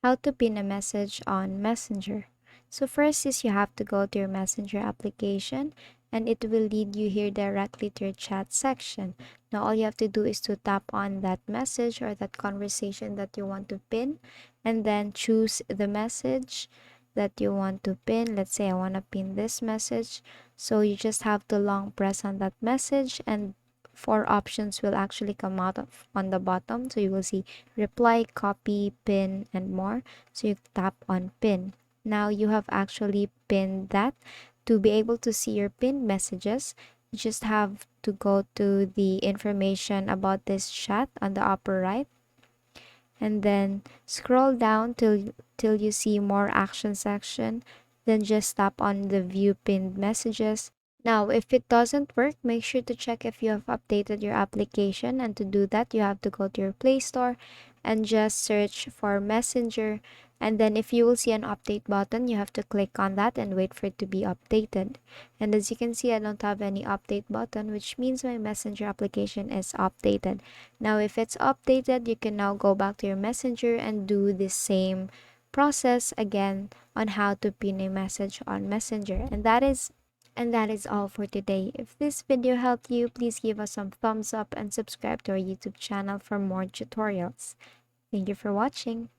How to pin a message on Messenger. So first is you have to go to your Messenger application and it will lead you here directly to your chat section. Now all you have to do is to tap on that message or that conversation that you want to pin and then choose the message that you want to pin. Let's say I want to pin this message. So you just have to long press on that message and four options will actually come out of on the bottom. So you will see reply, copy, pin, and more. So you tap on pin. Now you have actually pinned that. To be able to see your pinned messages, you just have to go to the information about this chat on the upper right and then scroll down till you see more action section. Then just tap on the view pinned messages. Now, if it doesn't work, make sure to check if you have updated your application. And to do that, you have to go to your Play Store and just search for Messenger. And then if you will see an update button, you have to click on that and wait for it to be updated. And as you can see, I don't have any update button, which means my Messenger application is updated. Now, if it's updated, you can now go back to your Messenger and do the same process again on how to pin a message on Messenger. And that is all for today. If this video helped you, please give us some thumbs up and subscribe to our YouTube channel for more tutorials. Thank you for watching.